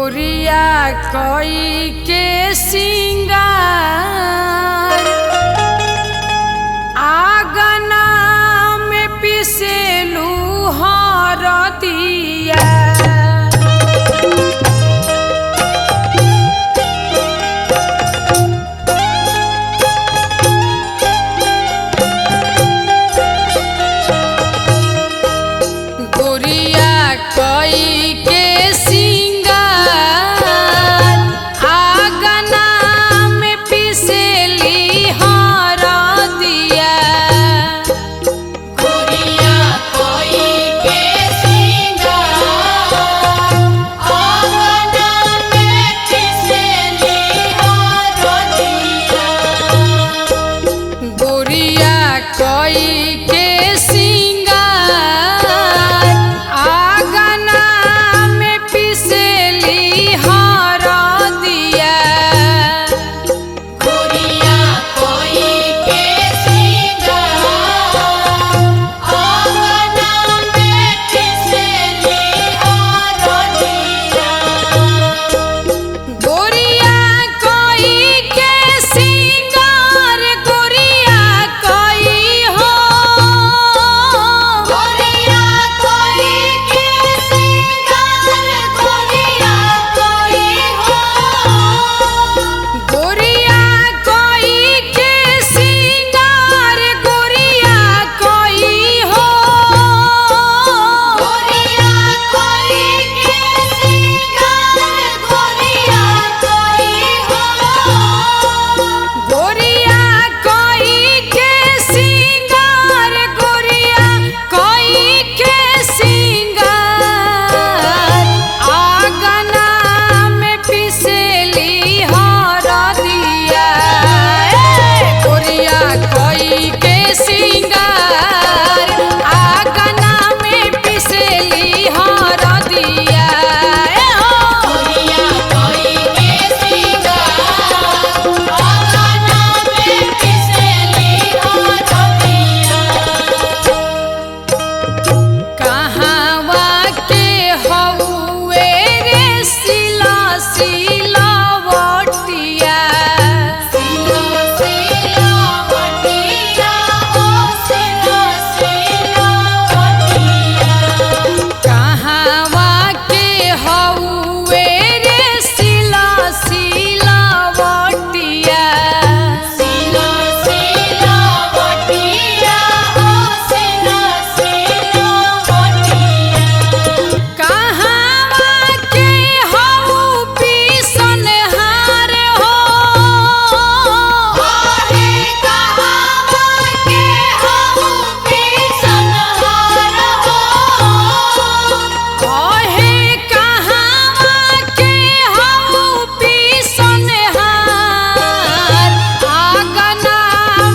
गोरिया कोई के सिंगार आगना में पिसेलू हरदिया। गोरिया कोई के सिंगार आगना में पिसेली हरदिया। गोरिया कोई के सिंगार आगना में पिसेली हरदिया। गोरिया कोई के सिंगार आगना में पिसेली हरदिया। गोरिया कोई के सिंगार आगना में पिसेली हरदिया। गोरिया कोई के सिंगार गोरिया कोई हो। गोरिया कोई के सिंगार गोरिया कोई हो। गोरिया कोई के सिंगार गोरिया कोई हो। गोरिया कोई के सिंगार गोरिया कोई हो। गोरिया कोई के सिंगार गोरिया कोई के सिंगार आगना में पिसेली हरदिया। गोरिया कोई के सिंगार आगना में पिसेली हरदिया। गोरिया कोई के सिंगार आगना में पिसेली हरदिया। कहवा के हउए रे सिला सिलावटिया। सिला सिलावटिया ओ सिला सिलावटिया। कहवा के हउए रे सिला सिलावटिया। सिला सिलावटिया ओ सिला सिलावटिया। कहवा के हउ पिसनहार हो। आहे कहावा के हम पिसनहार हो। कहे कहवा के हउ पिसनहार आगना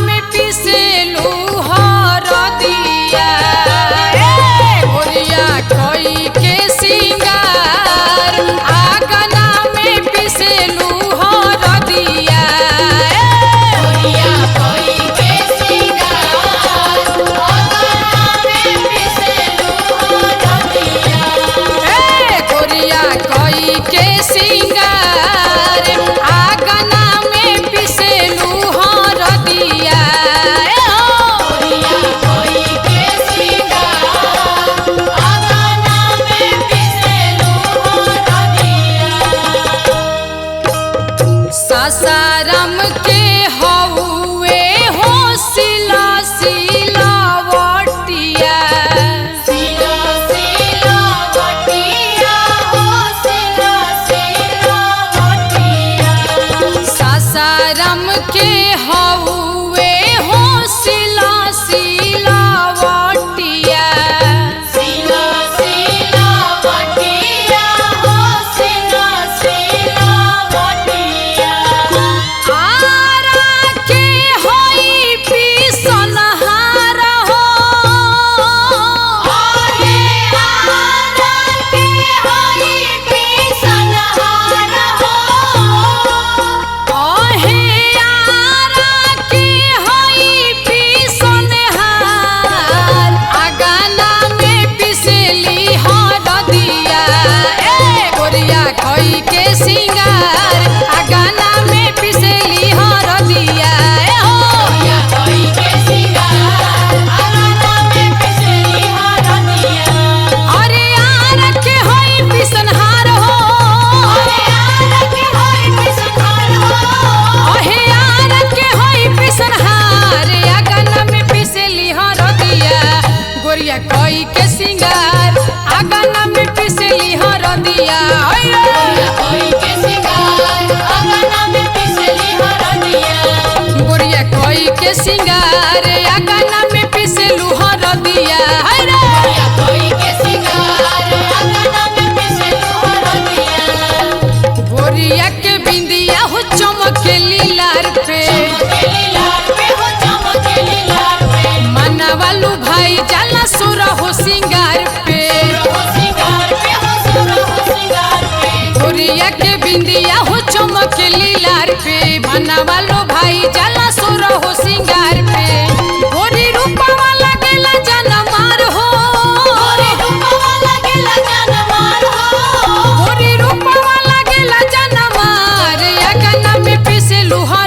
में पिसेलू हरदिया। गोरिया कोई के सिंगार आगना में पिसेलू हरदिया। गोरिया कोई के सिंगार आगना में पिसेलू हरदिया। गोरिया कोई के सिंगार आगना में पिसेलू हरदिया। गोरिया कोई के सिंगार आगना में पिसेलू हरदिया। सासाराम के हउए हो सिला सिलावटिया। सिला सिलावटिया ओ सिला सिलावटिया। सासाराम के हउए हो सिला सिलावटिया। सिला सिलावटिया ओ सिला सिलावटिया। आरा के मनवा लो भाई जला सोर हो सिंगार पे गोरी रूपवा लगेला जनमार हो गोरी रूपवा लगेला जनमार हो गोरी रूपवा लगेला जनमार अगना में पिसे लुहा